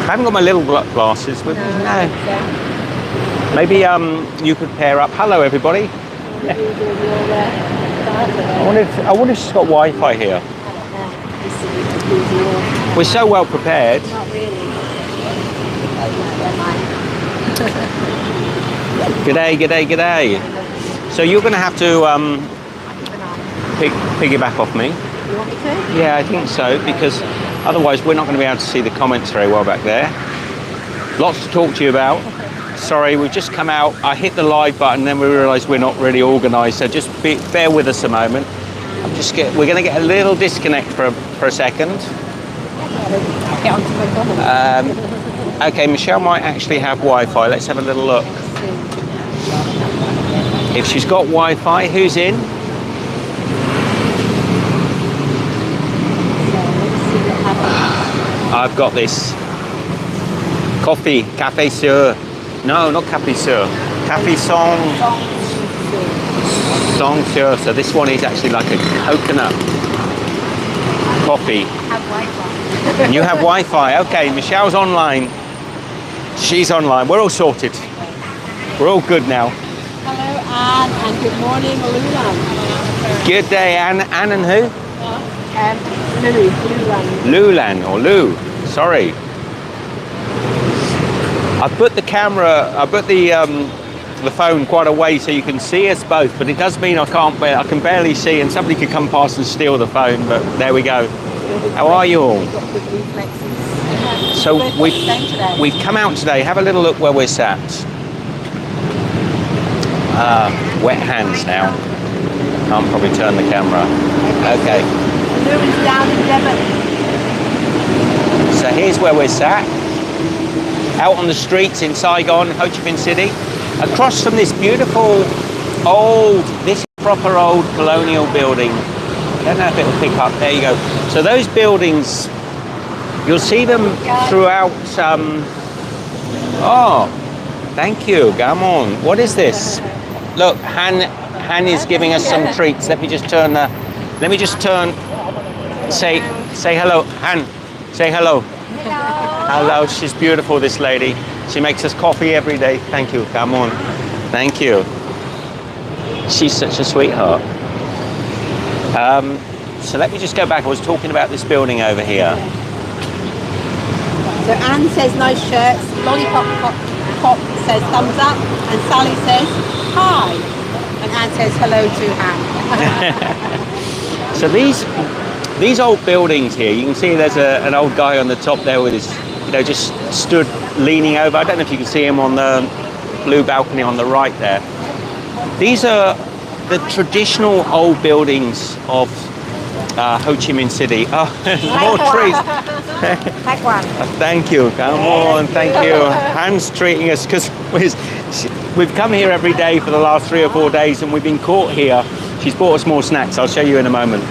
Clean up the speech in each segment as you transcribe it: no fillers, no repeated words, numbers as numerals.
haven't got my little glasses with me. No. Maybe you could pair up. Hello, everybody. I wonder if she's got Wi-Fi here. We're so well prepared. Not really. G'day. So you're going to have to piggyback off me. You want me to? Yeah, I think so, because otherwise we're not going to be able to see the comments very well back there. Lots to talk to you about. Sorry, we've just come out. I hit the live button, then we realised we're not really organised. So just bear with us a moment. We're going to get a little disconnect for a second. Get onto McDonald's. Okay, Michelle might actually have Wi-Fi. Let's have a little look. If she's got Wi-Fi, who's in? I've got this. Coffee, café sur. No, not café sur. Café sans sur. So this one is actually like a coconut coffee. I have Wi-Fi. And you have Wi-Fi. Okay, Michelle's online. She's online. We're all sorted. We're all good now. Hello, Anne, and good morning, Lulan. Good day, Anne. Anne and who? Lulan. Lulan or Lou. Sorry. I put the phone quite away so you can see us both, but it does mean I can barely see, and somebody could come past and steal the phone. But there we go. How are you all? So we've come out today. Have a little look where we're sat. Wet hands now. Can't probably turn the camera. Okay. Lou's down in Devon. So here's where we're sat. Out on the streets in Saigon, Ho Chi Minh City. Across from this beautiful this proper old colonial building. I don't know if it'll pick up. There you go. So those buildings, you'll see them throughout. Oh, thank you. Come on. What is this? Look, Han is giving us some treats. Let me just turn. Say hello, Han. Say hello. Hello. She's beautiful, this lady. She makes us coffee every day. Thank you. Come on. Thank you. She's such a sweetheart. So let me just go back. I was talking about this building over here. So Anne says nice shirts, Lollipop Pop says thumbs up, and Sally says hi. And Anne says hello to Anne. So these old buildings here, you can see there's an old guy on the top there with his, just stood leaning over. I don't know if you can see him on the blue balcony on the right there. These are the traditional old buildings of Ho Chi Minh City. Oh, there's more trees. Take one. Thank you. Come on, thank you. Han's treating us because we've come here every day for the last 3 or 4 days, and we've been caught here. She's bought us more snacks. I'll show you in a moment.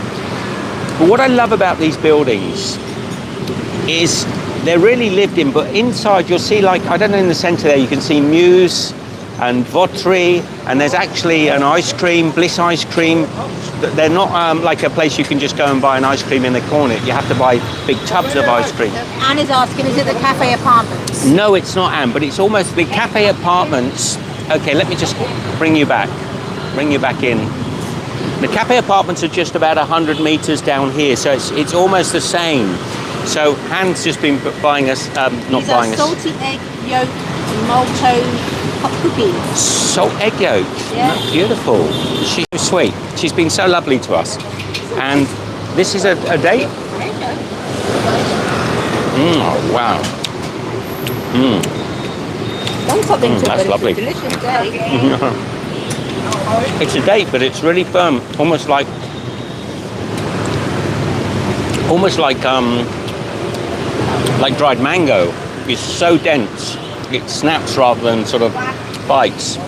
But what I love about these buildings is they're really lived in, but inside you'll see, like, I don't know, in the center there you can see Muse and Votri, and there's actually an ice cream, Bliss ice cream. They're not like a place you can just go and buy an ice cream in the corner. You have to buy big tubs of ice cream. Anne is asking, is it the Cafe Apartments? No, it's not, Anne, but it's almost the Cafe Apartments. Okay, let me just bring you back in. The Cafe Apartments are just about 100 meters down here, so it's almost the same. So Han's just been buying us, salty egg yolk malto cookies. Salt egg yolk. Yeah. Oh, beautiful. She's so sweet. She's been so lovely to us. And this is a date? Oh, wow. Done something to that's it, lovely. It's a delicious day. It's a date, but it's really firm. Almost like dried mango. It's so dense. It snaps rather than sort of bites.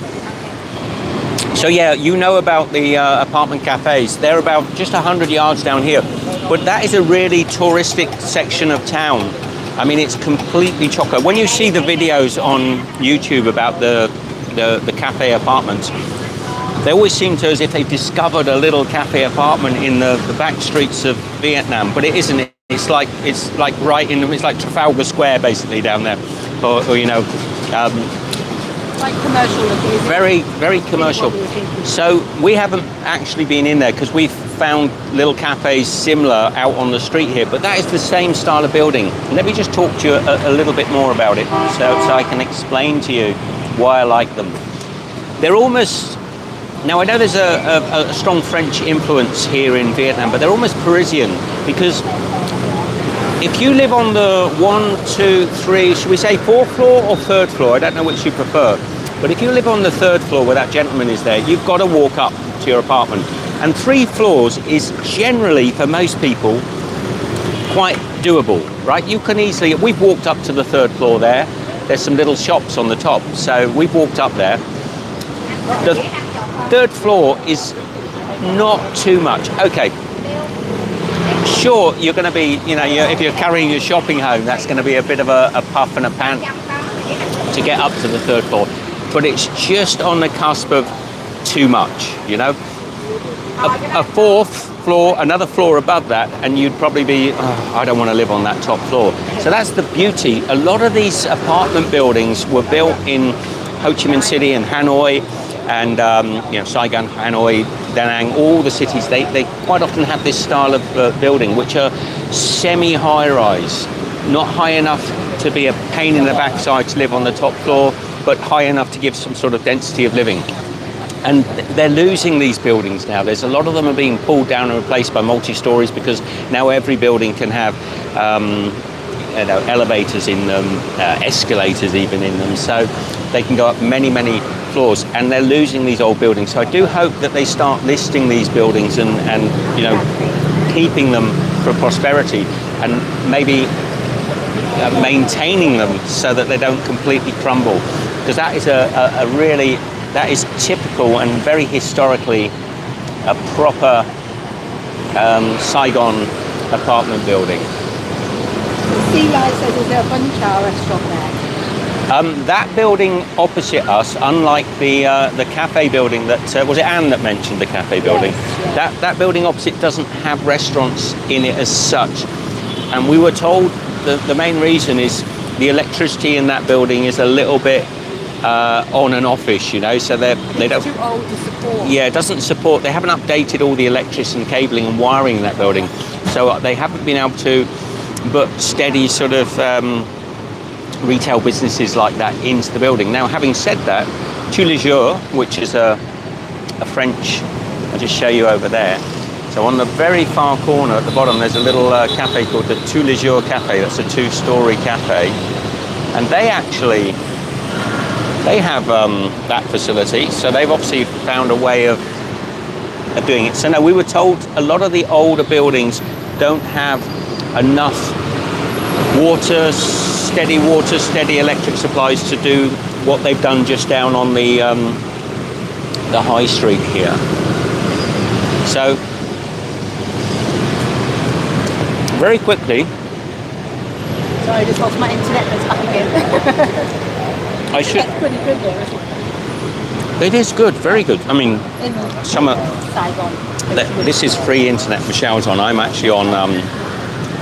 So yeah, you know about the apartment cafes. They're about just 100 yards down here. But that is a really touristic section of town. I mean, it's completely choco. When you see the videos on YouTube about the cafe apartments, they always seem to as if they've discovered a little cafe apartment in the back streets of Vietnam, but it isn't. It's like right in the, it's like Trafalgar Square basically down there, or you know, Like commercial looking, is it? very, very commercial. So we haven't actually been in there because we've found little cafes similar out on the street here, but that is the same style of building. Let me just talk to you a little bit more about it so I can explain to you why I like them. They're almost, now I know there's a strong French influence here in Vietnam, but they're almost Parisian, because if you live on the 1, 2, 3, should we say 4th floor or 3rd floor? I don't know which you prefer. But if you live on the 3rd floor where that gentleman is there, you've got to walk up to your apartment. And 3 floors is generally, for most people, quite doable, right? You can easily, we've walked up to the 3rd floor there. There's some little shops on the top. So we've walked up there. The 3rd floor is not too much. Okay. Sure, you're going to be, you know, if you're carrying your shopping home, that's going to be a bit of a puff and a pant to get up to the 3rd floor. But it's just on the cusp of too much, you know. A 4th floor, another floor above that, and you'd probably be, oh, I don't want to live on that top floor. So that's the beauty. A lot of these apartment buildings were built in Ho Chi Minh City and Hanoi, and you know, Saigon, Hanoi, Da Nang, all the cities, they quite often have this style of building, which are semi-high-rise, not high enough to be a pain in the backside to live on the top floor, but high enough to give some sort of density of living. And they're losing these buildings now. There's a lot of them are being pulled down and replaced by multi-stories, because now every building can have you know, elevators in them, escalators even in them, so they can go up many, many floors, and they're losing these old buildings. So I do hope that they start listing these buildings and you know, keeping them for prosperity, and maybe maintaining them so that they don't completely crumble, because that is a really, that is typical and very historically a proper Saigon apartment building. Sea Light says there's a Bun Cha restaurant there. That building opposite us, unlike the cafe building that, was it Anne that mentioned the cafe building? Yes. That building opposite doesn't have restaurants in it as such. And we were told the main reason is the electricity in that building is a little bit on and offish, you know, so they don't... Too old to support. Yeah, it doesn't support, they haven't updated all the electricity and cabling and wiring in that building. So they haven't been able to put steady sort of retail businesses like that into the building. Now, having said that, Tous les Jours, which is a French, I'll just show you over there. So on the very far corner at the bottom, there's a little cafe called the Tous les Jours Cafe. That's a 2-story cafe. And they actually, they have that facility. So they've obviously found a way of doing it. So now we were told a lot of the older buildings don't have enough water, steady electric supplies to do what they've done just down on the high street here. So very quickly, Sorry, I just lost my internet that's back again. I should. It's pretty good there, isn't it? It is good, very good. I mean, In some of Saigon. this is free internet. Michelle's on. I'm actually on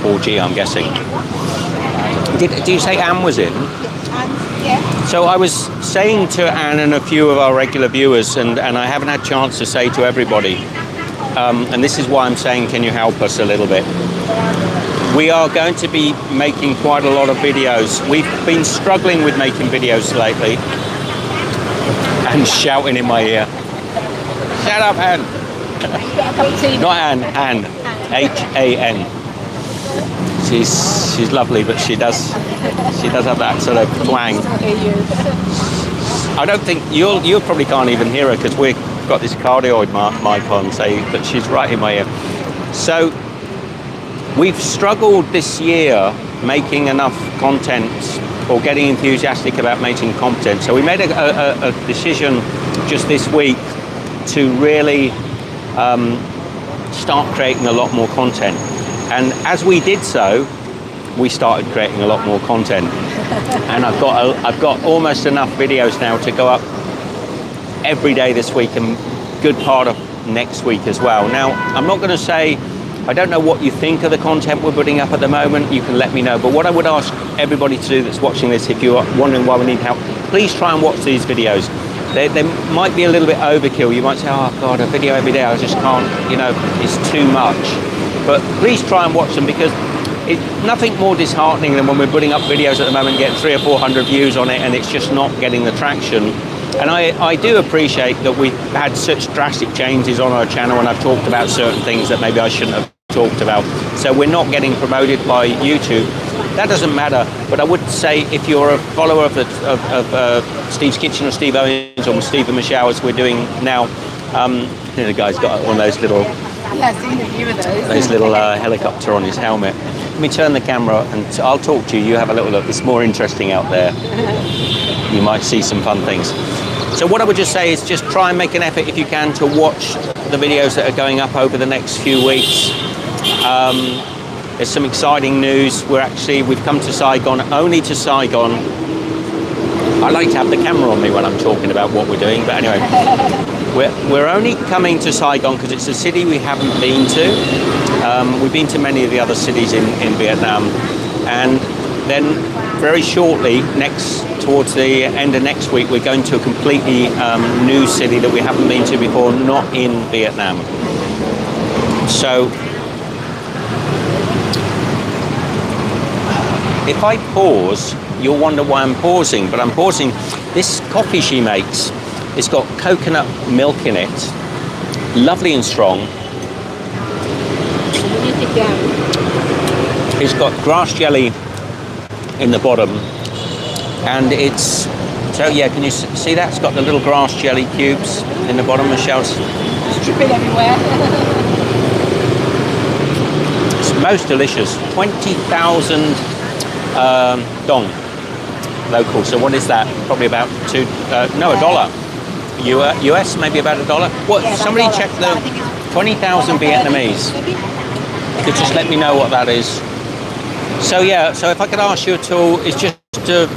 4G, I'm guessing. Did you say Anne was in? Yeah. So I was saying to Anne and a few of our regular viewers, and I haven't had a chance to say to everybody, and this is why I'm saying, can you help us a little bit? We are going to be making quite a lot of videos. We've been struggling with making videos lately. And shouting in my ear. Shut up, Anne. Not Anne, Anne. H-A-N. She's lovely, but she does have that sort of twang. I don't think you probably can't even hear her because we've got this cardioid mic on, but she's right in my ear. So we've struggled this year making enough content or getting enthusiastic about making content. So we made a decision just this week to really start creating a lot more content. And as we did so, we started creating a lot more content. And I've got almost enough videos now to go up every day this week and good part of next week as well. Now, I'm not going to say I don't know what you think of the content we're putting up at the moment. You can let me know. But what I would ask everybody to do that's watching this, if you're wondering why we need help, please try and watch these videos. They might be a little bit overkill. You might say, oh God, a video every day, I just can't, you know, it's too much. But please try and watch them, because it's nothing more disheartening than when we're putting up videos at the moment, get 300 or 400 views on it, and it's just not getting the traction. And I do appreciate that we've had such drastic changes on our channel, and I've talked about certain things that maybe I shouldn't have talked about. So we're not getting promoted by YouTube. That doesn't matter. But I would say, if you're a follower of Steve's Kitchen or Steve Owens or Steve and Michelle, as we're doing now, the guy's got one of those little, Yeah, I've seen a few of those. those little helicopter on his helmet. Let me turn the camera and I'll talk to you. You have a little look. It's more interesting out there. You might see some fun things. So what I would just say is just try and make an effort, if you can, to watch the videos that are going up over the next few weeks. There's some exciting news. We've come to Saigon, only to Saigon. I like to have the camera on me when I'm talking about what we're doing, but anyway. We're only coming to Saigon because it's a city we haven't been to. We've been to many of the other cities in Vietnam. And then very shortly, towards the end of next week, we're going to a completely new city that we haven't been to before, not in Vietnam. So if I pause, you'll wonder why I'm pausing, but I'm pausing. This coffee she makes, it's got coconut milk in it, lovely and strong. It's got grass jelly in the bottom, and it's, so yeah, can you see that? It's got the little grass jelly cubes in the bottom. Michelle's dripping everywhere. It's most delicious. 20,000 dong local. So what is that? Probably about $1. US, maybe about $1. What? Yeah, somebody $1. check I the think it's 20,000 Vietnamese. You could just let me know what that is. So yeah, so if I could ask you at all, it's just to,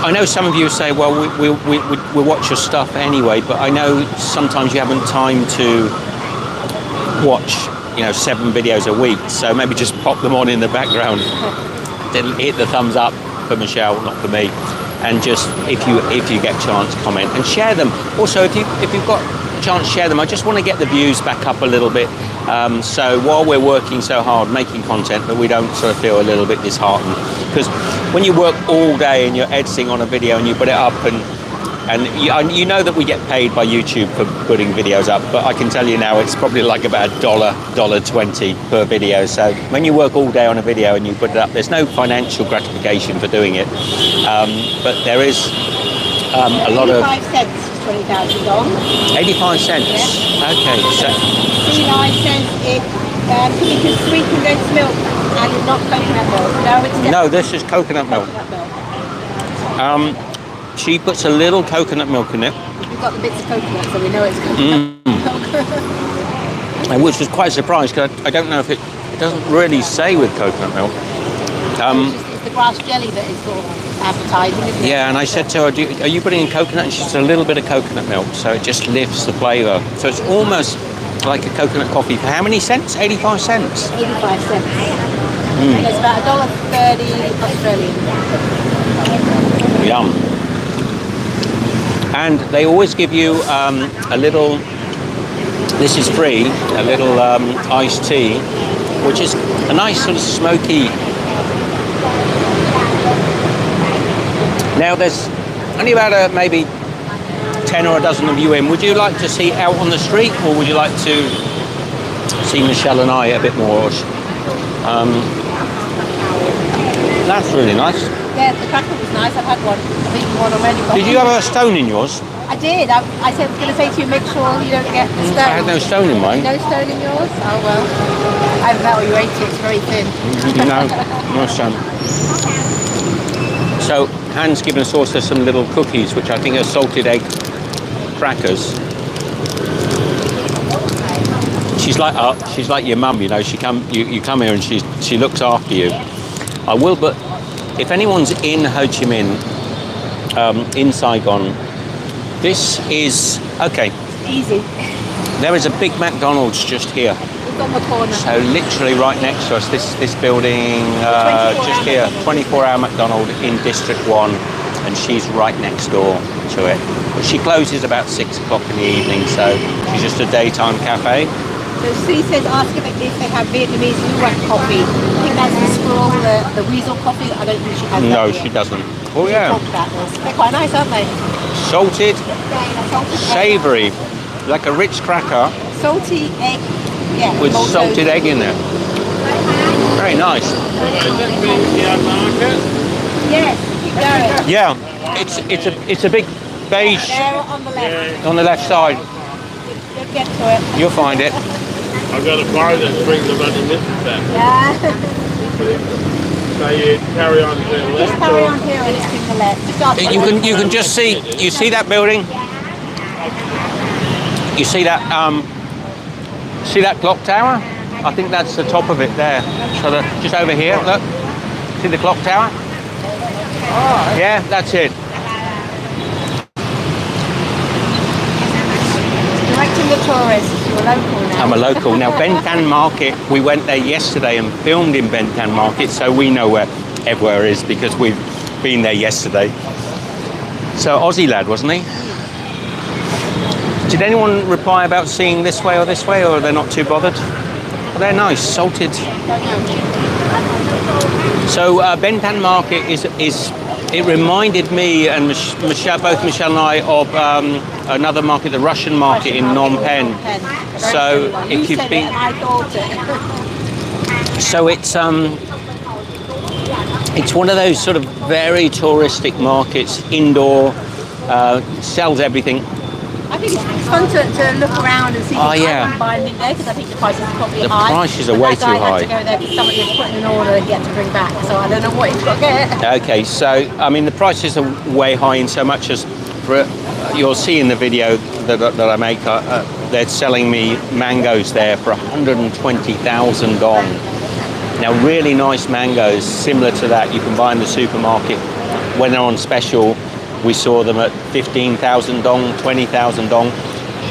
I know some of you say, well, we watch your stuff anyway, but I know sometimes you haven't time to watch, 7 videos a week. So maybe just pop them on in the background. Then hit the thumbs up for Michelle, not for me. And just, if you get a chance, comment and share them. Also, if you've got a chance, share them. I just want to get the views back up a little bit. So while we're working so hard making content, that we don't sort of feel a little bit disheartened. Because when you work all day and you're editing on a video and you put it up, and you know that we get paid by YouTube for putting videos up, but I can tell you now it's probably like about $1.20 per video. So when you work all day on a video and you put it up, there's no financial gratification for doing it, but there is a lot of 85 cents is 20,000 dong. 85 cents. Yeah. Okay, so 69 cents it because sweet condensed milk and it's not coconut milk. no, this is coconut milk. Coconut milk. She puts a little coconut milk in it. We've got the bits of coconut, so we know it's coconut milk. And which was quite surprised, because I don't know if it doesn't really say with coconut milk. It's the grass jelly that is sort of advertising, isn't it? Yeah, and I said to her, are you putting in coconut? And she said, a little bit of coconut milk, so it just lifts the flavour. So it's almost like a coconut coffee. For how many cents? 85 cents? 85 cents. And it's about $1.30 Australian. Yum. And they always give you a little, this is free, a little iced tea, which is a nice sort of smoky. Now there's only about maybe 10 or a dozen of you in. Would you like to see out on the street, or would you like to see Michelle and I a bit more? That's really nice. Yeah, the cracker was nice. I've had one. I've eaten one already. Did you have a stone in yours? I did. I said, I was going to say to you, make sure you don't get the stone. I had no stone in mine. No stone in yours? Oh, well. I haven't met you ate it. It's very thin. No stone. So, Han's given us also some little cookies, which I think are salted egg crackers. She's like your mum, She you come here and she looks after you. I will, but if anyone's in Ho Chi Minh, in Saigon, this is okay. Easy. There is a big McDonald's just here. It's on the corner. So literally right next to us, this building, 24 just hour here, McDonald's. 24-hour McDonald's in District 1, and she's right next door to it. But she closes about 6 o'clock in the evening, so she's just a daytime cafe. So Sue says, ask if they have Vietnamese luwak coffee. I think that's the scroll, the weasel coffee. I don't think she has that No, here. she doesn't. Oh We yeah, talked about this. They're quite nice, aren't they? salted, Salted savoury, like a Ritz cracker salty egg, yeah. with maltose. salted egg in there. Very nice. Yes, keep going. Yeah, it's a big beige There on the left. on the left side. You'll get to it. You'll find it. I've got a bar that brings the money with them. Yeah. So you carry on to the Just left. carry on here and it's to the left. Just up You can just see, you see that building? You see that clock tower? I think that's the top of it there. So just over here, look. See the clock tower? Yeah, that's it. Directing the tourists. You're a local now. I'm a local. Now, Ben Thanh Market, we went there yesterday and filmed in Ben Thanh Market, so we know where everywhere is because we've been there yesterday. So, Aussie lad, wasn't he? Did anyone reply about seeing this way, or they're not too bothered? Well, they're nice, salted. So, Ben Thanh Market it reminded me and Michelle, both Michelle and I, of another market, the Russian market in Phnom Penh. So if you've been, I thought it. so it's one of those sort of very touristic markets, indoor, sells everything. I think it's fun to look around and see. Oh, yeah. I wouldn't buy anything there because I think the prices are probably The high. prices are But way that guy too had high. to go there because somebody had put in an order and he had to bring back. So I don't know what he's got to get. Okay, so I mean the prices are way high in so much as for you'll see in the video that I make. They're selling me mangoes there for 120,000 dong. Now, really nice mangoes, similar to that, you can buy in the supermarket. When they're on special, we saw them at 15,000 dong, 20,000 dong.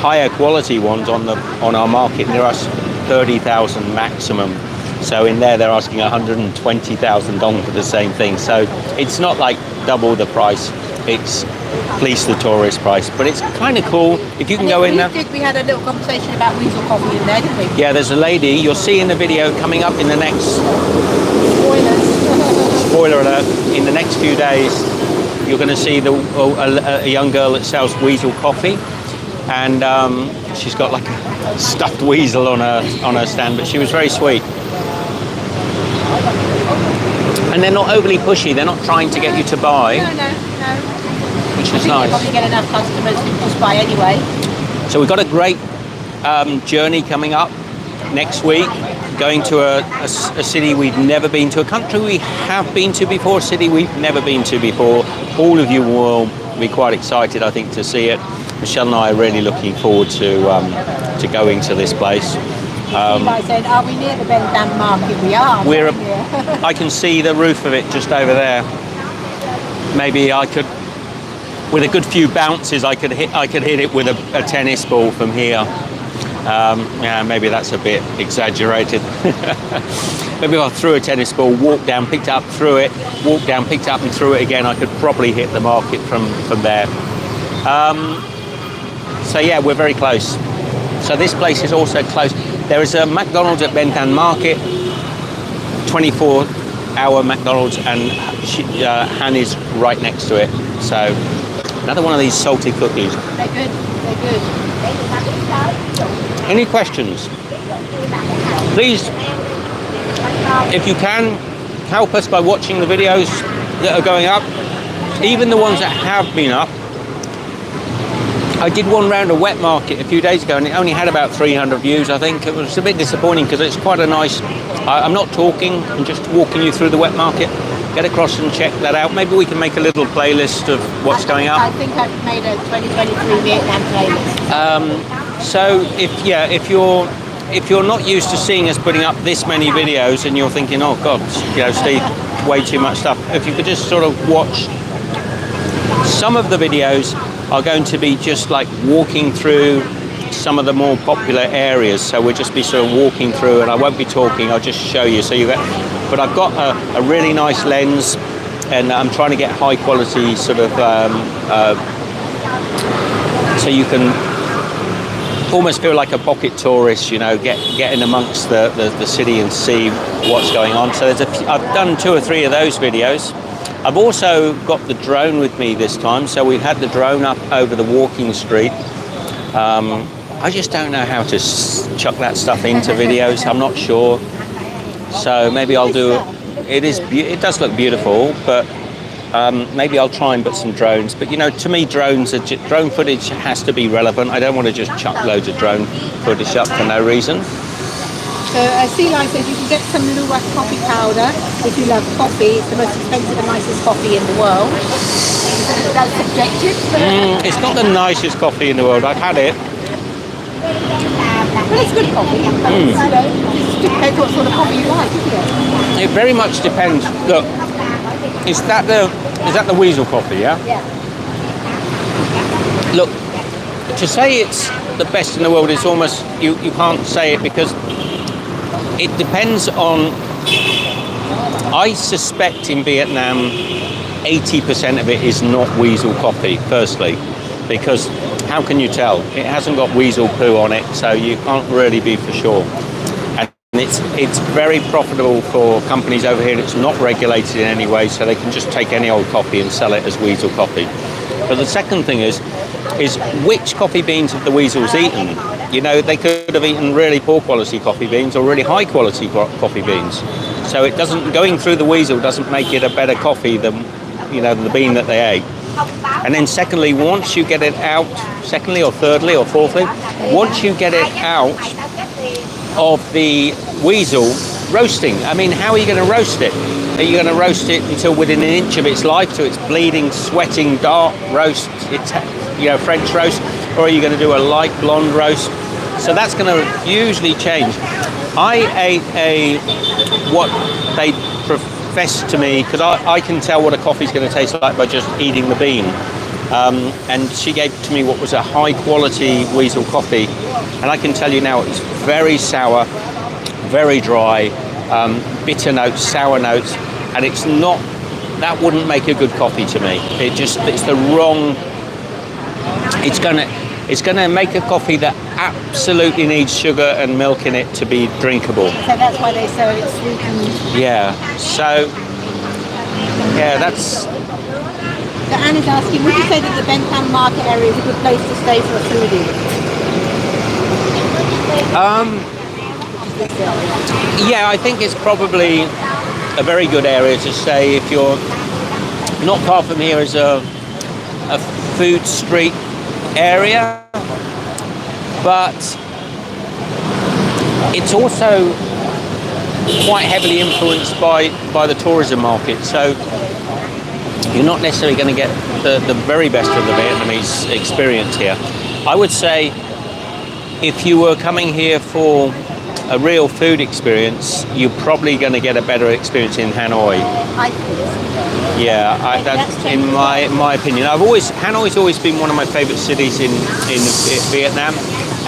Higher quality ones on our market, they're us 30,000 maximum. So in there, they're asking 120,000 dong for the same thing. So it's not like double the price. It's at least the tourist price, but it's kind of cool if you can go in there. We had a little conversation about weasel coffee in there, didn't we? Yeah, there's a lady you'll see in the video coming up in the next, Spoilers. spoiler alert, in the next few days, you're going to see a young girl that sells weasel coffee, and she's got like a stuffed weasel on her stand, but she was very sweet. And they're not overly pushy. They're not trying to get you to buy, No. which I is think they nice. probably get enough customers to just buy anyway. So we've got a great journey coming up next week, going to a city we've never been to, a country we have been to before, a city we've never been to before. All of you will be quite excited, I think, to see it. Michelle and I are really looking forward to going to this place. Levi said, are we near the Ben Thanh Market? We are. We're Yeah. I can see the roof of it just over there. Maybe I could, with a good few bounces, I could hit it with a tennis ball from here. Yeah, maybe that's a bit exaggerated. Maybe if I threw a tennis ball, walked down, picked it up, threw it, walked down, picked it up and threw it again, I could probably hit the market from there. So yeah, we're very close. So this place is also close. There is a McDonald's at Ben Thanh Market, 24-hour McDonald's, and Han is right next to it. So another one of these salty cookies. They're good. They're good. Any questions? Please, if you can, help us by watching the videos that are going up, even the ones that have been up. I did one round a wet market a few days ago and it only had about 300 views, I think. It was a bit disappointing because it's quite a nice... I'm not talking, I'm just walking you through the wet market. Get across and check that out. Maybe we can make a little playlist of what's going up. I think I've made a 2023 Vietnam playlist. So if you're not used to seeing us putting up this many videos and you're thinking, oh God, Steve, way too much stuff. If you could just sort of watch some of the videos are going to be just like walking through some of the more popular areas. So we'll just be sort of walking through, and I won't be talking. I'll just show you. So you get, but I've got a really nice lens, and I'm trying to get high quality sort of so you can almost feel like a pocket tourist, you know, get in amongst the city and see what's going on. So I've done 2 or 3 of those videos. I've also got the drone with me this time, so we've had the drone up over the walking street. I just don't know how to chuck that stuff into videos. I'm not sure. So maybe I'll do it. It does look beautiful, but maybe I'll try and put some drones. But you know, to me, drone footage has to be relevant. I don't want to just chuck loads of drone footage up for no reason. So Sea Lion says you can get some luwak coffee powder if you love coffee. It's the most expensive and nicest coffee in the world. That's subjective. It's not the nicest coffee in the world. I've had it. Well, it's good coffee. But it just depends what sort of coffee you like, isn't it? It very much depends. Look, is that the weasel coffee? Yeah. Yeah. Look, to say it's the best in the world is almost you can't say it, because it depends on. I suspect in Vietnam, 80% of it is not weasel coffee. Firstly, because how can you tell? It hasn't got weasel poo on it, so you can't really be for sure. And it's very profitable for companies over here. It's not regulated in any way, so they can just take any old coffee and sell it as weasel coffee. But the second thing is which coffee beans have the weasels eaten? You know, they could have eaten really poor quality coffee beans or really high quality coffee beans. So it doesn't, going through the weasel doesn't make it a better coffee than, you know, the bean that they ate. And then secondly, once you get it out, secondly or thirdly or fourthly, once you get it out of the weasel, roasting. I mean, how are you going to roast it? Are you going to roast it until within an inch of its life, so it's bleeding, sweating, dark roast, you know, French roast, or are you going to do a light blonde roast? So that's going to usually change. I ate what they professed to me, because I can tell what a coffee's going to taste like by just eating the bean. And she gave to me what was a high quality weasel coffee, and I can tell you now it's very sour, very dry, bitter notes, sour notes, and it's not, that wouldn't make a good coffee to me. It's the wrong, it's gonna make a coffee that absolutely needs sugar and milk in it to be drinkable. So that's why they sell it sweetened. Yeah, so, yeah, that's... So Anne is asking, would you say that the Bentham Market area is a good place to stay for a foodie? Yeah, I think it's probably a very good area to stay if you're not far from here. Is a food street area, but it's also quite heavily influenced by the tourism market. So you're not necessarily going to get the very best of the Vietnamese experience here. I would say if you were coming here for a real food experience, you're probably going to get a better experience in Hanoi. I think so. Yeah, that's in my opinion. Hanoi's always been one of my favourite cities in Vietnam,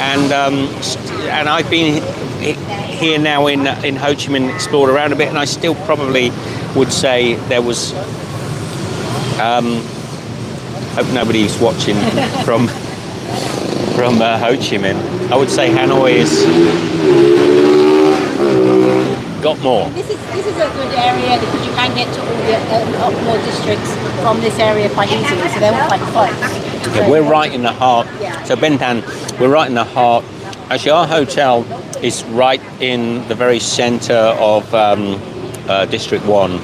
and I've been here now in Ho Chi Minh, explored around a bit, and I still probably would say there was. Hope nobody's watching from Ho Chi Minh. I would say Hanoi is got more. This is a good area because you can get to all the more districts from this area quite easily, so they're all quite close. Yeah, we're right in the heart. Yeah. So Ben Thanh, we're right in the heart. Actually, our hotel is right in the very centre of District 1,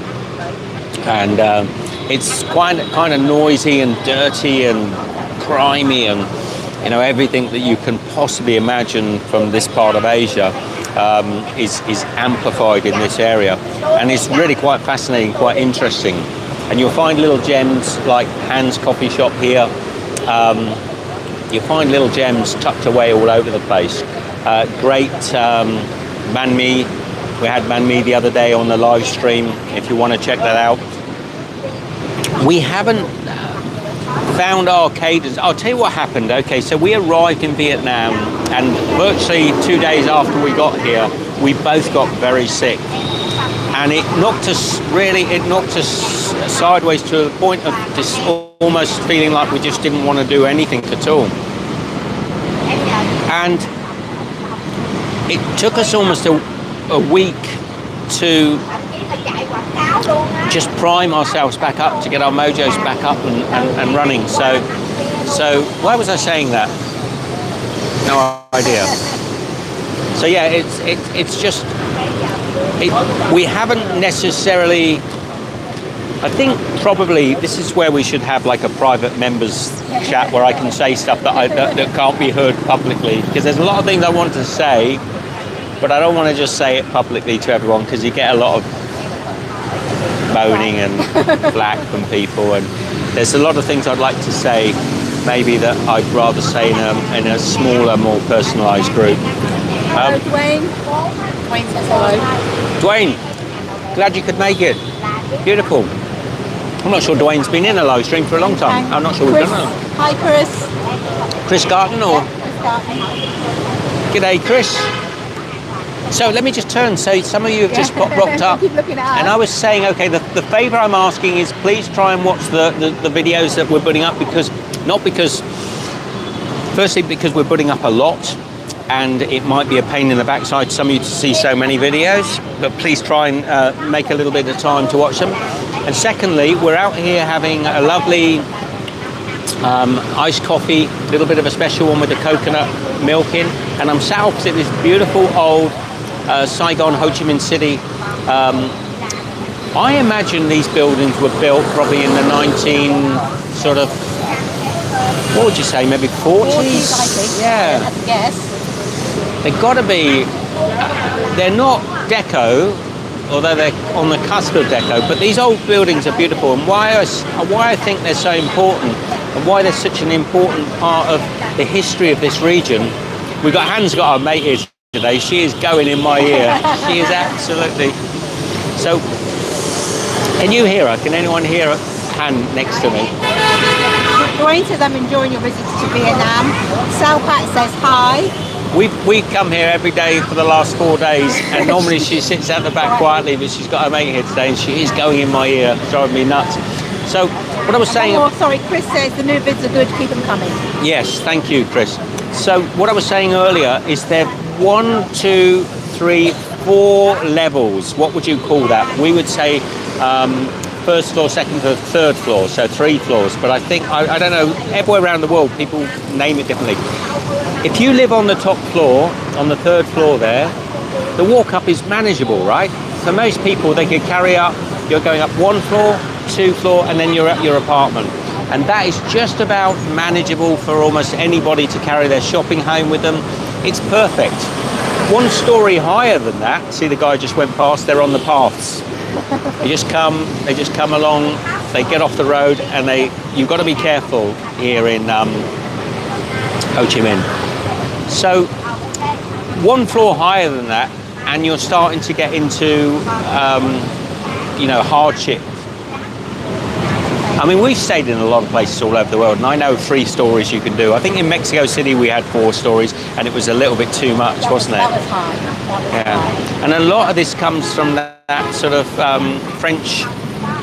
and it's kind of noisy and dirty and grimy and, you know, everything that you can possibly imagine from this part of Asia is amplified in this area, and it's really quite fascinating, quite interesting. And you'll find little gems like Han's coffee shop here. You find little gems tucked away all over the place. Great banh mi. We had banh mi the other day on the live stream, if you want to check that out. We haven't found arcades. I'll tell you what happened. Okay, so we arrived in Vietnam, and virtually 2 days after we got here, we both got very sick, and it knocked us sideways to the point of just almost feeling like we just didn't want to do anything at all. And it took us almost a week to just prime ourselves back up, to get our mojos back up and running. So why was I saying that? No idea. So yeah, it's just we haven't necessarily. I think probably this is where we should have like a private members chat where I can say stuff that can't be heard publicly, because there's a lot of things I want to say, but I don't want to just say it publicly to everyone, because you get a lot of moaning and flack from people, and there's a lot of things I'd like to say maybe that I'd rather say in a smaller, more personalised group. Hello, Dwayne. Dwayne says hello. Dwayne, glad you could make it. Beautiful. I'm not sure Dwayne's been in a live stream for a long time. I'm not sure we've done it. Hi, Chris. Chris Garton or? Chris Garton. G'day, Chris. So let me just turn. So some of you have just rocked up. Keep looking at us. And I was saying, okay, the favour I'm asking is please try and watch the videos that we're putting up, firstly because we're putting up a lot, and it might be a pain in the backside to some of you to see so many videos, but please try and make a little bit of time to watch them. And secondly, we're out here having a lovely iced coffee, a little bit of a special one with the coconut milk in, and I'm sat opposite this beautiful old Saigon, Ho Chi Minh City. I imagine these buildings were built probably in the 19 sort of, what would you say, maybe 40s? 40s, I think. Yeah. That's a guess. They've got to be, they're not deco, although they're on the cusp of deco, but these old buildings are beautiful, and why I think they're so important, and why they're such an important part of the history of this region. We've got Han's got our mate here today. She is going in my ear. She is absolutely. So, can you hear her? Can anyone hear Han next to me? Dwayne says I'm enjoying your visit to Vietnam. Salpat says hi. We come here every day for the last 4 days, and normally she sits at the back quietly, but she's got her mate here today, and she is going in my ear, driving me nuts. So, what I was saying... Oh, sorry, Chris says the new vids are good, keep them coming. Yes, thank you, Chris. So, what I was saying earlier is there 1, 2, 3, 4 levels. What would you call that? We would say first floor, second floor, third floor, so 3 floors. But I think, I don't know, everywhere around the world, people name it differently. If you live on the top floor, on the 3rd floor there, the walk up is manageable, right? So most people, they could carry up, you're going up 1 floor, 2 floor, and then you're at your apartment. And that is just about manageable for almost anybody to carry their shopping home with them. It's perfect. 1 story higher than that, see the guy just went past, they're on the paths. They just come along, they get off the road, and you've got to be careful here in Ho Chi Minh. So 1 floor higher than that, and you're starting to get into hardship. I mean, we've stayed in a lot of places all over the world, and I know 3 stories you can do. I think in Mexico City we had 4 stories, and it was a little bit too much, wasn't it? That was high. High. And a lot of this comes from that sort of French,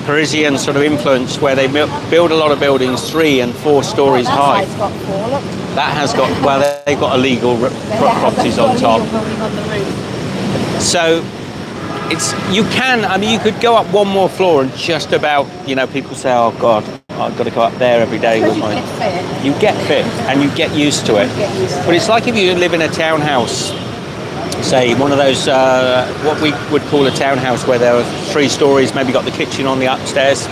Parisian sort of influence, where they build a lot of buildings 3 and 4 stories high. Got 4, look. That has got, well, they've got illegal properties on top. So you could go up 1 more floor and just about, people say, oh God, I've got to go up there every day with my... You get fit and you get used to it. But it's like if you live in a townhouse, say one of those, what we would call a townhouse, where there are 3 stories, maybe got the kitchen on the upstairs.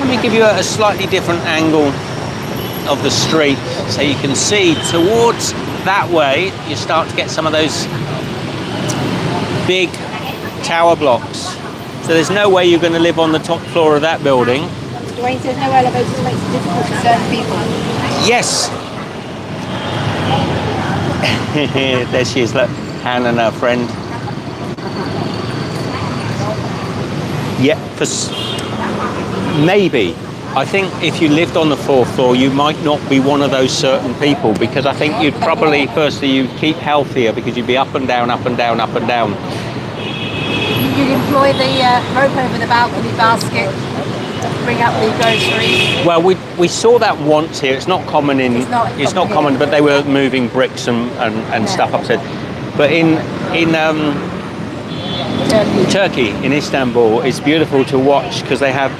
Let me give you a slightly different angle of the street so you can see towards that way. You start to get some of those big tower blocks. So there's no way you're going to live on the top floor of that building. Dwayne says no elevators makes it difficult for certain people. Yes. There she is, look, Anne and her friend. Yeah, maybe I think if you lived on the 4th floor, you might not be one of those certain people, because I think you'd probably, firstly, you'd keep healthier because you'd be up and down, up and down, up and down. You'd employ the rope over the balcony basket, bring up the groceries. Well, we saw that once here. It's not common in. It's not common, but they were moving bricks and stuff upstairs. But in Turkey, in Istanbul, it's beautiful to watch because they have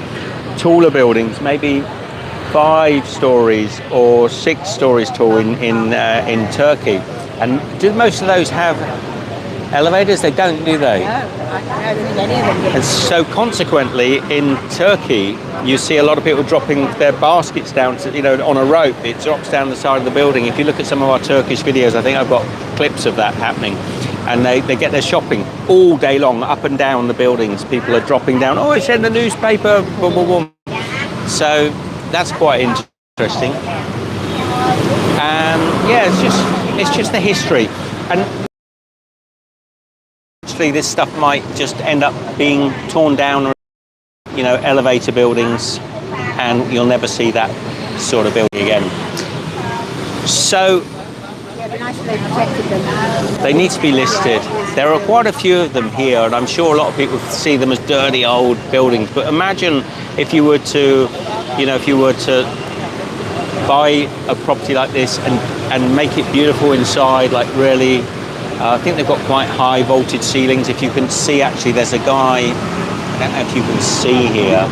taller buildings, maybe 5 stories or 6 stories tall in Turkey. And do most of those have elevators? They don't, do they? No, I don't think any of them do. And so consequently, in Turkey, you see a lot of people dropping their baskets down on a rope. It drops down the side of the building. If you look at some of our Turkish videos, I think I've got clips of that happening. And they get their shopping all day long, up and down the buildings. People are dropping down, oh, it's in the newspaper, boom, boom, boom. So that's quite interesting. Yeah, it's just the history. And actually this stuff might just end up being torn down, elevator buildings, and you'll never see that sort of building again. So It'd be nice if they protected them. they need to be listed. There are quite a few of them here, and I'm sure a lot of people see them as dirty old buildings. But imagine if you were to, buy a property like this and make it beautiful inside, like really. I think they've got quite high voltage ceilings. If you can see, actually, there's a guy. I don't know if you can see here.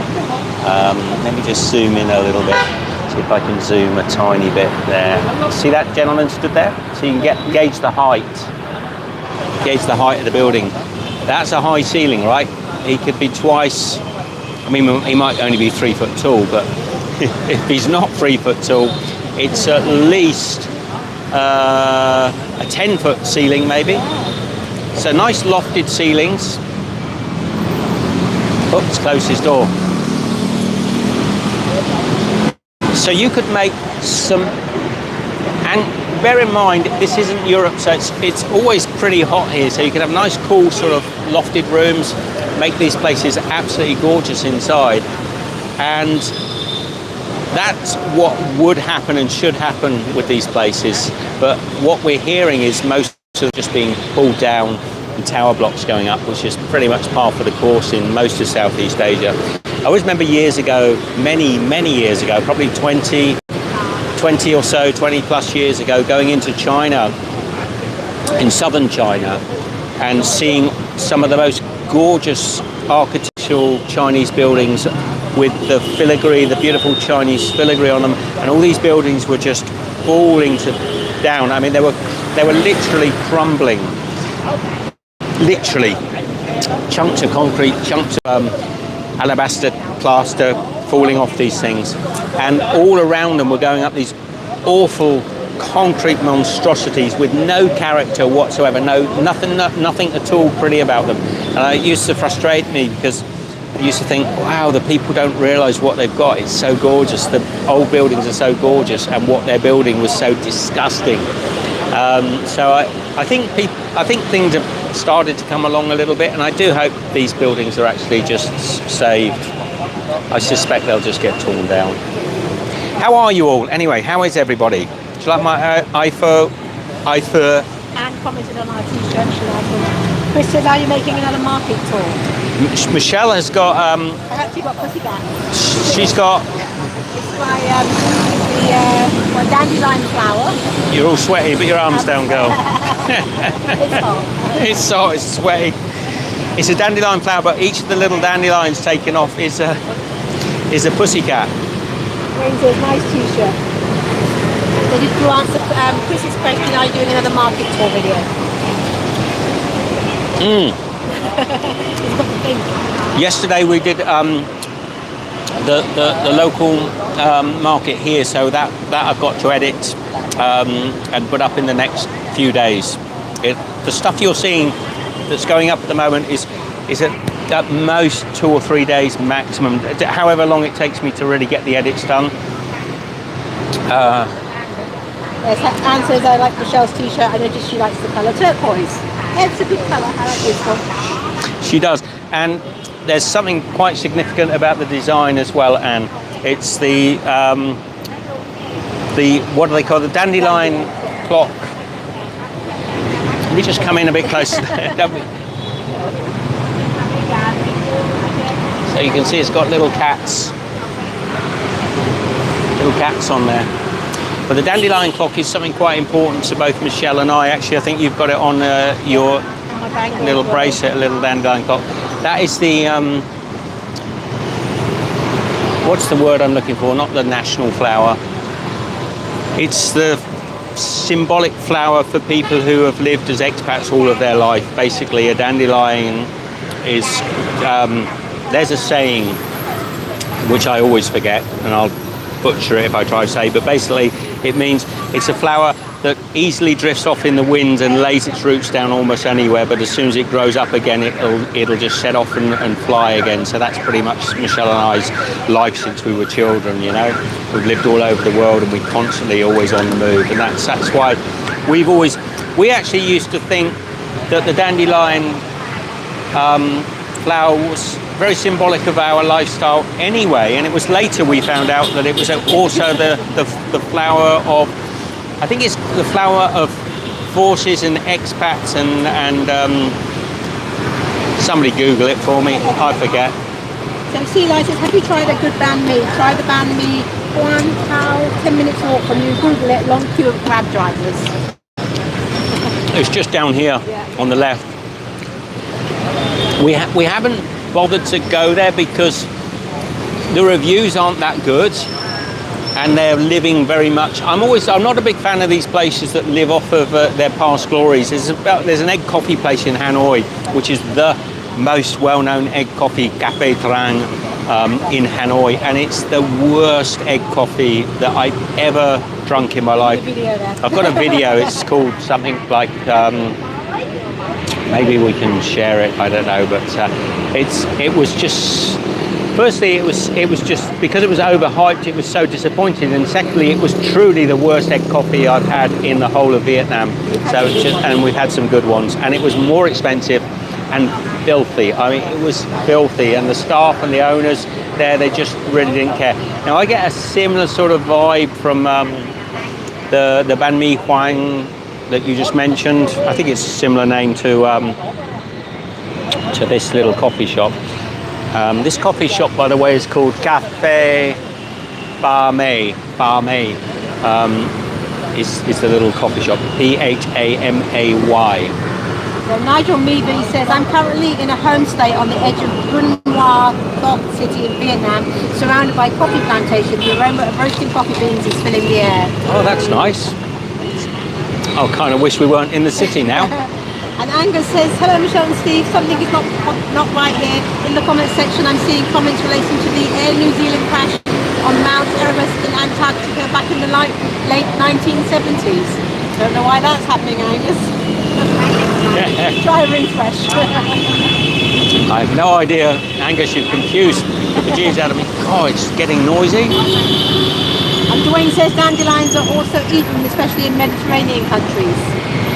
Let me just zoom in a little bit. See if I can zoom a tiny bit there. See that gentleman stood there? So you can gauge the height. Gauge the height of the building. That's a high ceiling, right? He could be twice. I mean, he might only be 3 foot tall, but if he's not 3 foot tall, it's at least a 10-foot ceiling, maybe. So nice lofted ceilings. Oops, close his door. So you could make some, and bear in mind, this isn't Europe, so it's always pretty hot here, so you can have nice cool sort of lofted rooms, make these places absolutely gorgeous inside. And that's what would happen and should happen with these places. But what we're hearing is most of them just being pulled down and tower blocks going up, which is pretty much par for the course in most of Southeast Asia. I always remember years ago, many years ago, probably 20 or so, 20 plus years ago, going into China, in southern China, and seeing some of the most gorgeous architectural Chinese buildings with the filigree, the beautiful Chinese filigree on them, and all these buildings were just falling down. I mean, they were literally crumbling. Literally, chunks of concrete, chunks of alabaster plaster falling off these things, and all around them were going up these awful concrete monstrosities with no character whatsoever, nothing at all pretty about them. And it used to frustrate me because I used to think, wow, the people don't realise what they've got. It's so gorgeous. The old buildings are so gorgeous, and what they're building was so disgusting. So I think things have started to come along a little bit, and I do hope these buildings are actually just saved. I suspect they'll just get torn down. How are you all? Anyway, how is everybody? Do you like my iPhone? And commented on our t-shirt. Chris said, are you making another market tour? Michelle has got. I've actually got pussycat. She's got. It's my dandelion flower. You're all sweaty, but your arms down, girl. It's hot. It's hot. It's sweaty. It's a dandelion flower, but each of the little dandelions taken off is a pussycat. Wayne says, nice t-shirt. So did you answer Chris's question, are you doing another market tour video? He's got to think. Yesterday we did the local market here, so that I've got to edit and put up in the next few days. The stuff you're seeing that's going up at the moment is at most 2 or 3 days maximum, however long it takes me to really get the edits done. Yes, Anne says, I like Michelle's t-shirt. I noticed she likes the colour turquoise. Yeah, it's a good colour. I like this one. She does. And there's something quite significant about the design as well, Anne. It's the what do they call it? The dandelion clock. Let me just come in a bit closer. So you can see it's got little cats on there. But the dandelion clock is something quite important to both Michelle and I. Actually, I think you've got it on your little bracelet, a little dandelion clock. That is the, what's the word I'm looking for? Not the national flower. It's the symbolic flower for people who have lived as expats all of their life. Basically, a dandelion is, there's a saying, which I always forget, and I'll butcher it if I try to say, but basically it means it's a flower that easily drifts off in the wind and lays its roots down almost anywhere, but as soon as it grows up again, it'll just set off and fly again. So that's pretty much Michelle and I's life since we were children, you know. We've lived all over the world and we're constantly always on the move, and that's why we actually used to think that the dandelion flower was very symbolic of our lifestyle anyway, and it was later we found out that it was also the flower of, I think it's the flower of forces and expats and somebody Google it for me, I forget. So Sea Light says, have you tried a good banh mi? Try the banh mi, 10 minutes walk from you, Google it, long queue of cab drivers. It's just down here on the left. We haven't bothered to go there because the reviews aren't that good and they're living very much. I'm not a big fan of these places that live off of their past glories. There's an egg coffee place in Hanoi, which is the most well-known egg coffee, Cafe Trang, in Hanoi, and it's the worst egg coffee that I've ever drunk in my life. I've got a video. It's called something like maybe we can share it, I don't know, but it was just, firstly it was just because it was overhyped, it was so disappointing, and secondly it was truly the worst egg coffee I've had in the whole of Vietnam. So it's just, and we've had some good ones, and it was more expensive and filthy. I mean, it was filthy, and the staff and the owners there, they just really didn't care. Now I get a similar sort of vibe from the Banh Mi Huang that you just mentioned. I think it's a similar name to this little coffee shop. This coffee shop, by the way, is called Cafe Ba Mei. Ba Mei is the little coffee shop. Phamay. So Nigel Meaby says, I'm currently in a homestay on the edge of Bun Hoa Thoc City in Vietnam, surrounded by coffee plantations. The aroma of roasting coffee beans is filling the air. Oh, that's nice. I kind of wish we weren't in the city now. And Angus says, hello Michelle and Steve, something is not right here. In the comments section I'm seeing comments relating to the Air New Zealand crash on Mount Erebus in Antarctica back in the late 1970s. Don't know why that's happening, Angus. Try a refresh. I have no idea. Angus, you've confused the bejesus out of me. God, it's getting noisy. And Dwayne says dandelions are also eaten, especially in Mediterranean countries.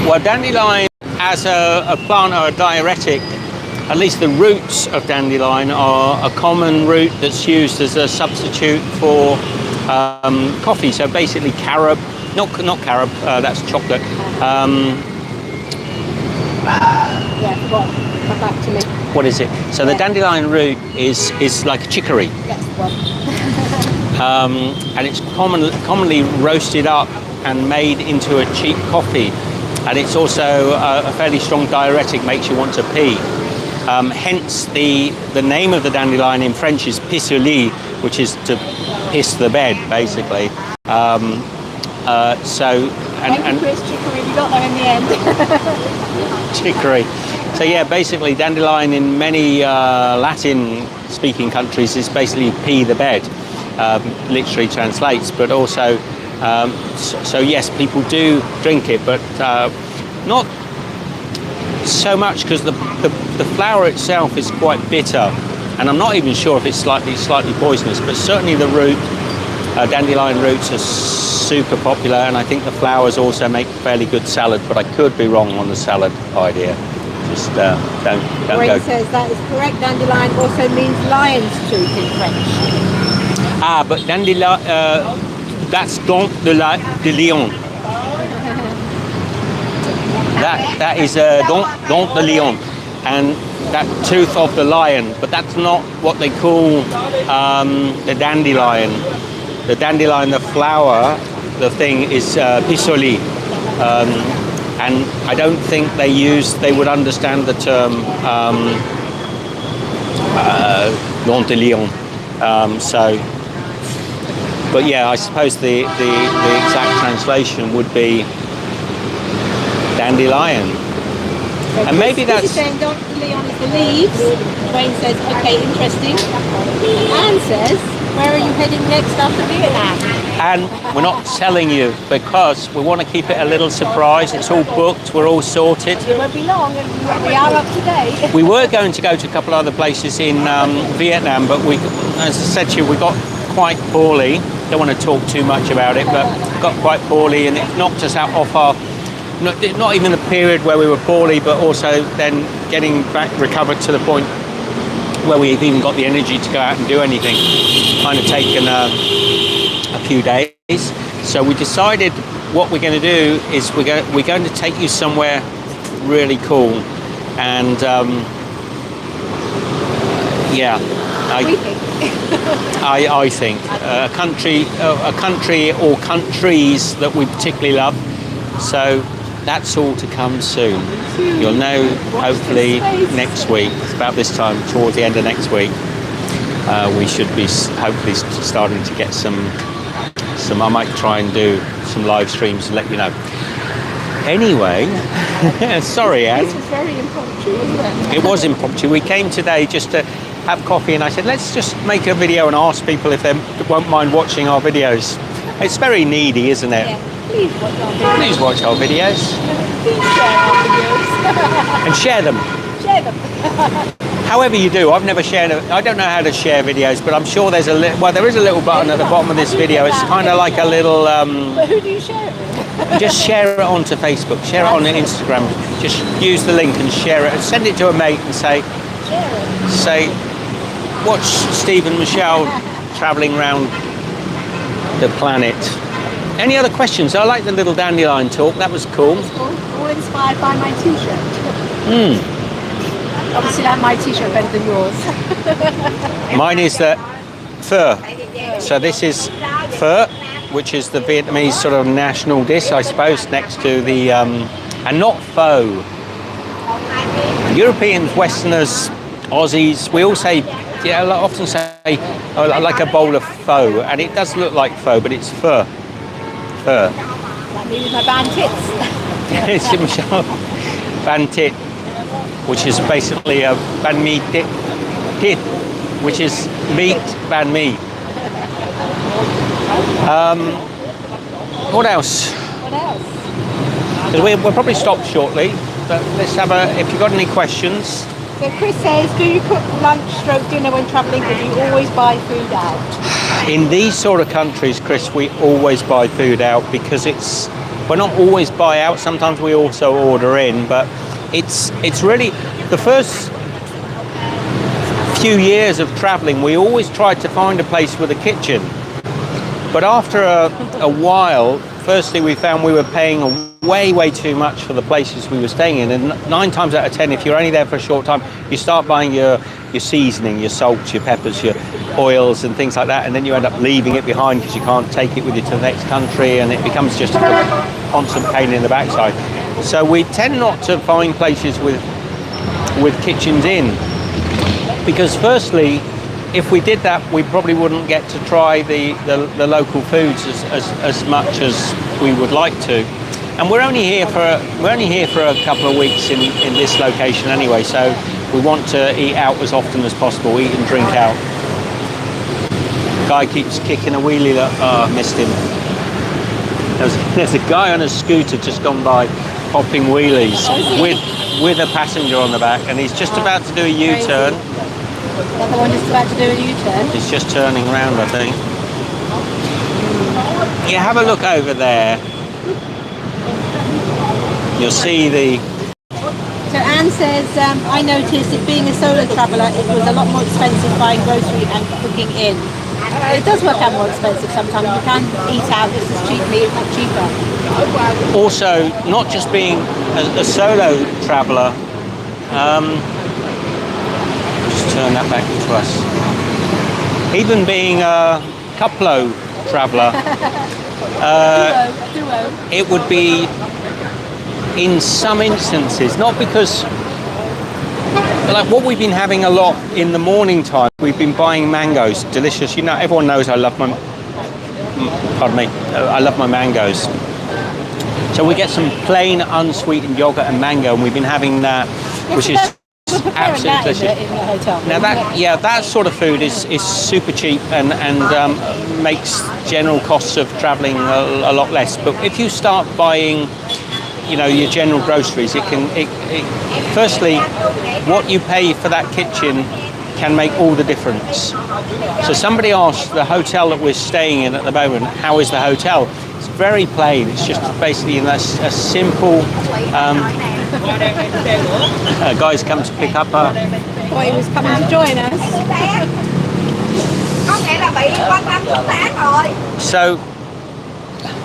Well, dandelion as a plant are a diuretic. At least the roots of dandelion are a common root that's used as a substitute for coffee. So basically carob, not carob, that's chocolate. Yeah, come back to me. What is it? So the dandelion root is like a chicory. Yes, well. And it's commonly roasted up and made into a cheap coffee, and it's also a fairly strong diuretic, makes you want to pee. Hence the name of the dandelion in French is pissenlit, which is to piss the bed, basically. And Chris, chicory, we got there in the end. Chicory. So yeah, basically dandelion in many Latin-speaking countries is basically pee the bed. Literally translates, but also so yes, people do drink it, but not so much, because the flower itself is quite bitter, and I'm not even sure if it's slightly poisonous, but certainly the root, dandelion roots are super popular, and I think the flowers also make fairly good salad, but I could be wrong on the salad idea. Just don't Wayne go. says that is correct. Dandelion also means lion's tooth in French. Ah, but dandelion, that's dent de lion. That is dent de lion, and that tooth of the lion. But that's not what they call the dandelion. The dandelion, the flower, the thing is pissenlit. And I don't think they would understand the term dent de lion. But yeah, I suppose the exact translation would be dandelion. And maybe Chris that's... is saying Dent de Lion is the leaves. Wayne says, okay, interesting. Anne says, where are you heading next after Vietnam? And we're not telling you because we want to keep it a little surprise. It's all booked, we're all sorted. It won't be long, and we are up to date. We were going to go to a couple of other places in Vietnam, but we, as I said to you, we got quite poorly. Don't want to talk too much about it, but got quite poorly, and it knocked us out off our, not even the period where we were poorly, but also then getting back recovered to the point where we've even got the energy to go out and do anything. Kind of taken a few days. So we decided what we're going to do is we're going to take you somewhere really cool, and yeah, I think a country or countries that we particularly love. So that's all to come soon. You'll know hopefully next week, about this time, towards the end of next week. We should be hopefully starting to get some. I might try and do some live streams and let you know. Anyway, sorry, Anne. This was very impromptu, wasn't it? It was impromptu. We came today just to have coffee, and I said, let's just make a video and ask people if they won't mind watching our videos. It's very needy, isn't it? Yeah. Please watch our videos. Please watch our videos. Please share our videos. And share them. Share them. However you do, I've never shared I don't know how to share videos, but I'm sure there's there is a little button at the bottom of this video. It's kind of like a little... But who do you share it with? Just share it onto Facebook, share it on Instagram. Just use the link and share it. And send it to a mate and say, watch Steve and Michelle travelling around the planet. Any other questions? I like the little dandelion talk. That was cool. All inspired by my t-shirt. Obviously, I like my t-shirt better than yours. Mine is the phở. So this is phở, which is the Vietnamese sort of national dish, I suppose, next to the and not pho. Europeans, Westerners, Aussies, we all say, often say, like a bowl of pho, and it does look like pho, but it's phở. Phở. Like me with my band tits. It's Michelle Ban Tit, which is basically a banh mi tit, which is meat banh mi. What else? What else? 'Cause we'll probably stop shortly, but let's have if you've got any questions. So Chris says, do you cook lunch / dinner when travelling, or do you always buy food out? In these sort of countries, Chris, we always buy food out because we're not always buy out. Sometimes we also order in, but it's really the first few years of travelling. We always tried to find a place with a kitchen, but after a while, firstly we found we were paying way too much for the places we were staying in, and 9 times out of 10, if you're only there for a short time, you start buying your seasoning, your salt, your peppers, your oils and things like that, and then you end up leaving it behind because you can't take it with you to the next country, and it becomes just a constant pain in the backside. So we tend not to find places with kitchens in, because firstly, if we did that, we probably wouldn't get to try the local foods as much as we would like to. And we're only here for a couple of weeks in this location anyway, so we want to eat out as often as possible, eat and drink out. Guy keeps kicking a wheelie that I missed him. There's a guy on a scooter just gone by, popping wheelies with a passenger on the back, and he's just about to do a U-turn. The other one just about to do a U-turn. He's just turning around, I think. Yeah, have a look over there. You'll see the So Anne says, I noticed that being a solo traveller, it was a lot more expensive buying grocery and cooking in. It does work out more expensive sometimes. You can eat out just as cheaply, if not cheaper. Also, not just being a solo traveller, just turn that back to us. Even being a couplo traveller, it would be in some instances, not because, like what we've been having a lot in the morning time, we've been buying mangoes, delicious. You know, everyone knows I love my, pardon me, I love my mangoes. So we get some plain unsweetened yogurt and mango, and we've been having that, which is absolutely delicious. Now that sort of food is super cheap and makes general costs of travelling a lot less. But if you start buying, you know, your general groceries, firstly, what you pay for that kitchen can make all the difference. So somebody asked the hotel that we're staying in at the moment, how is the hotel? It's very plain. It's just basically a simple. Guys come to pick up. Boy, he was coming to join us. So.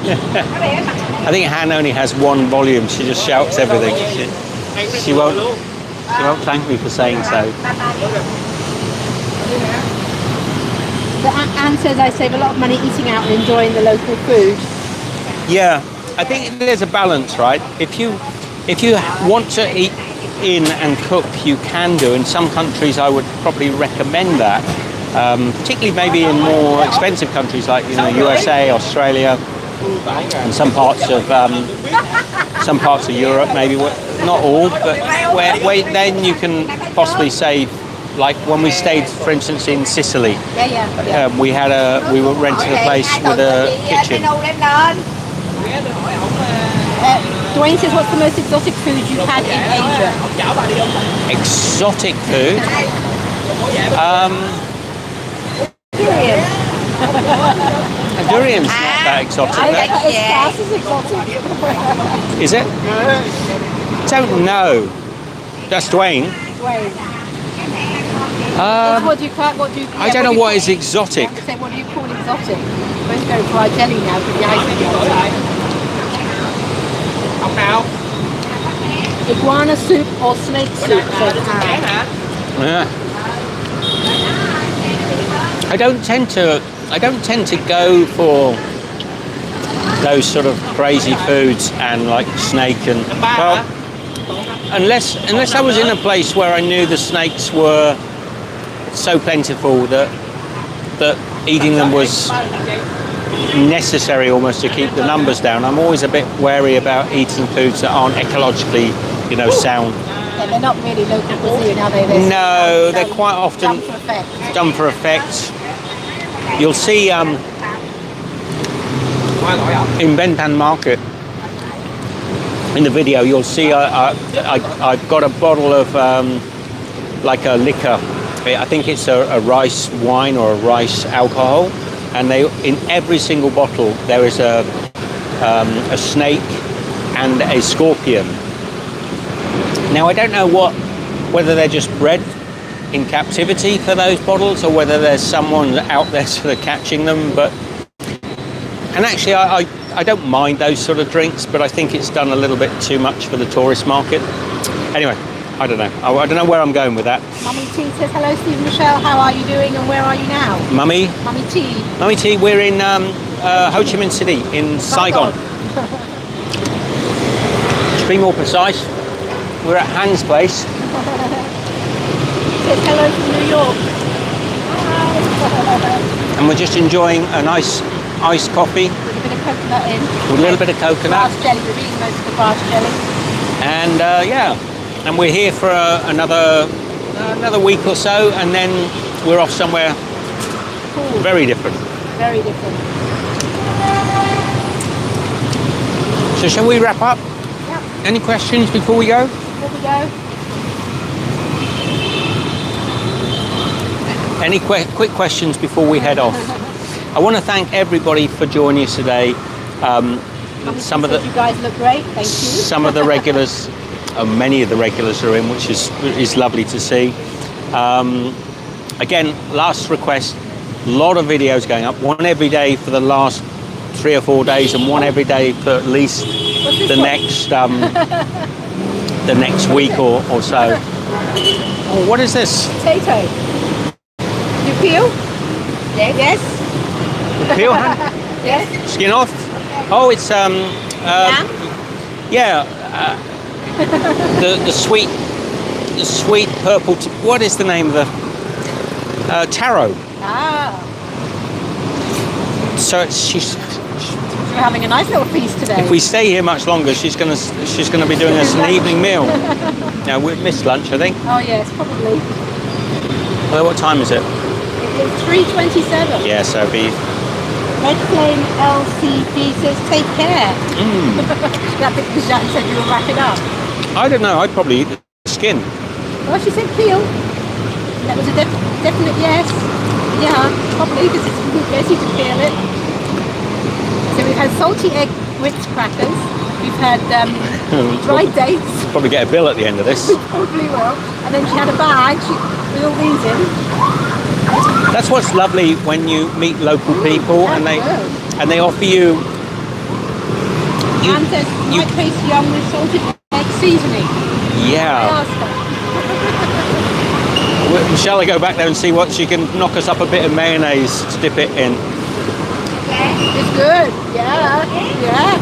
I think Han only has one volume. She just shouts everything. She won't thank me for saying so. Anne says I save a lot of money eating out and enjoying the local food. Yeah, I think there's a balance, right? If you want to eat in and cook, you can do. In some countries, I would probably recommend that. Particularly maybe in more expensive countries like USA, Australia. And some parts of Europe, maybe not all, but where then you can possibly save. Like when we stayed, for instance, in Sicily, we were renting a place with a kitchen. Dwayne says, "What's the most exotic food you've had in Asia?" Exotic food. Durian's not that exotic. Is it? Don't know. That's Dwayne. What do you I don't know what is exotic. What do you call exotic? We're going to go for our jelly now for the ice cream. Iguana soup or snake soup? Yeah. I don't tend to go for those sort of crazy foods and like snake and unless I was in a place where I knew the snakes were so plentiful that eating them was necessary almost to keep the numbers down. I'm always a bit wary about eating foods that aren't ecologically, sound. Yeah, they're not really local cuisine, are they? No, they're quite often done for effect. You'll see in Thanh Market in the video, you'll see I've got a bottle of like a liquor. I think it's a rice wine or a rice alcohol, and in every single bottle there is a snake and a scorpion. Now I don't know whether they're just bred in captivity for those bottles or whether there's someone out there sort of catching them, and actually I don't mind those sort of drinks, but I think it's done a little bit too much for the tourist market. Anyway, I don't know. I don't know where I'm going with that. Mummy T says, "Hello Steve and Michelle, how are you doing and where are you now?" Mummy T, we're in Ho Chi Minh City in Saigon. To be more precise, we're at Han's place. Says hello from New York. And we're just enjoying a nice iced coffee. With a bit of coconut in. With a little bit of coconut. Grass jelly, we're eating most of the grass jelly. And and we're here for another week or so, and then we're off somewhere Cool. very different. Very different. So shall we wrap up? Yep. Any questions before we go? Before we go. Any quick questions before we head off? I want to thank everybody for joining us today. Some of you guys look great. Thank you. Some of the regulars many of the regulars are in, which is lovely to see. Again, last request, a lot of videos going up, one every day for the last 3 or 4 days, and one every day for at least the next week or so. Oh, what is this? Potato. You peel? Yes. Peel, Han? Yes. Skin off? Oh, it's Lamb? yeah, the sweet purple. What is the name of the taro? Ah. So she's. We're having a nice little feast today. If we stay here much longer, she's gonna be doing us an evening meal. Now we've missed lunch, I think. Oh yes, probably. Well, what time is it? It's 3:27. Yeah, so be. Red Flame LCP says take care. That because Jack said you were wrapping up. I don't know. I'd probably eat the skin. Well, she said peel. That was a definite yes. Yeah, probably because it's messy to peel it. So we've had salty egg Ritz crackers. We've had dried dates. Probably get a bill at the end of this. Probably will. And then she had a bag with all these in. That's what's lovely when you meet local people and they offer you. And says white paste yum with salted egg seasoning. Yeah. I asked her. Shall I go back there and see what she can knock us up a bit of mayonnaise to dip it in? It's good. Yeah. Yeah.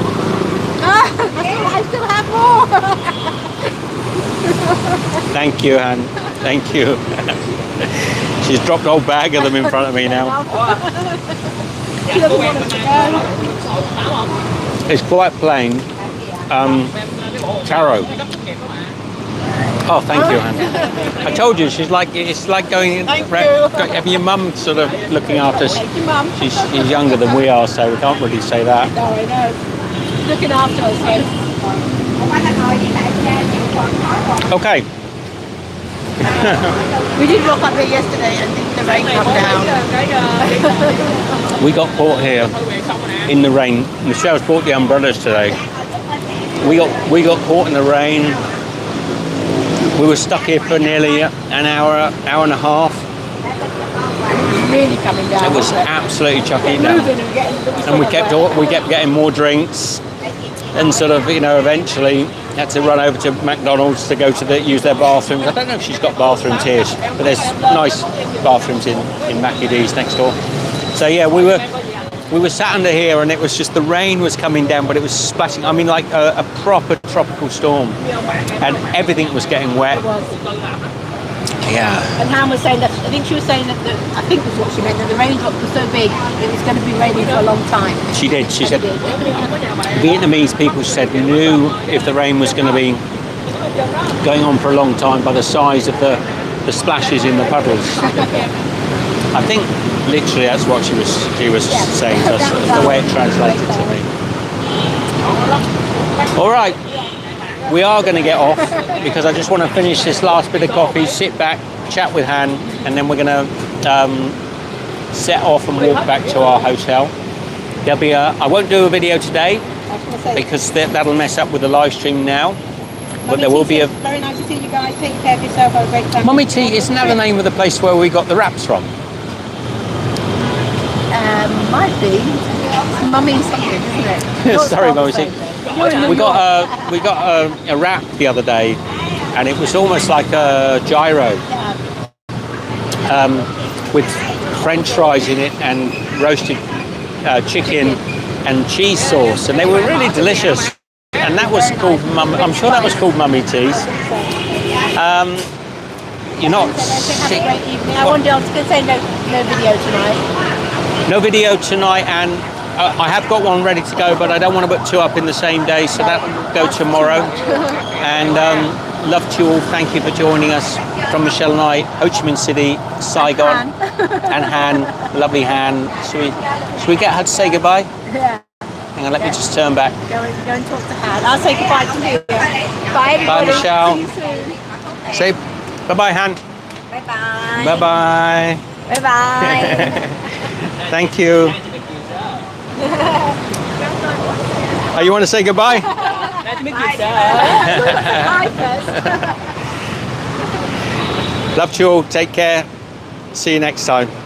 I still have more. Thank you, Anne. Thank you. She's dropped a whole bag of them in front of me now. She doesn't want us to go. It's quite plain. Taro. Oh, thank you, Anne. I told you, it's like going having your mum sort of looking after us. Thank you, Mum. She's younger than we are, so we can't really say that. No, I know. Looking after us, yes. Okay. We did rock up here yesterday and the rain come down. We got caught here in the rain. Michelle's brought the umbrellas today. We got caught in the rain. We were stuck here for nearly an hour and a half. It was really coming down. It was absolutely chucking it down. And we kept getting more drinks, and sort of eventually had to run over to McDonald's to go to use their bathrooms. I don't know if she's got bathrooms here, but there's nice bathrooms in Mackie D's next door. So yeah, we were sat under here, and it was just the rain was coming down, but it was splashing. I mean, like a proper tropical storm, and everything was getting wet. It was. Yeah. And Han was saying that, I think she was saying that, I think was what she meant, that the raindrops were so big, it was going to be raining for a long time. She did. She said Vietnamese people said knew if the rain was going to be going on for a long time by the size of the splashes in the puddles. I think literally that's what she was saying to us, the way it translated to me. All right. We are going to get off because I just want to finish this last bit of coffee, sit back, chat with Han, and then we're going to set off and walk back to our hotel. There'll be I won't do a video today because that'll mess up with the live stream now. But there will be a... Very nice to see you guys. Take care of yourself. Have a great time. Mummy Tea, isn't that the name of the place where we got the wraps from? Might be. Mummy something, isn't it? Sorry, Mummy Tea. We got a wrap the other day, and it was almost like a gyro with French fries in it and roasted chicken and cheese sauce, and they were really delicious. And that was called I'm sure that was called Mummy Teas. You're not sick. Have a great evening. I was going to say no video tonight. No video tonight, and I have got one ready to go, but I don't want to put two up in the same day, so that will go tomorrow. And love to you all. Thank you for joining us from Michelle and I, Ho Chi Minh City, Saigon, and Han, lovely Han. Should we get her to say goodbye? Yeah. Hang on, let me just turn back. Go and talk to Han. I'll say goodbye to you. Bye, everybody. Bye, Michelle. See you soon. Say bye-bye, Han. Bye-bye. Bye-bye. Bye-bye. Thank you. Oh, you want to say goodbye? Hi first. Love you all. Take care. See you next time.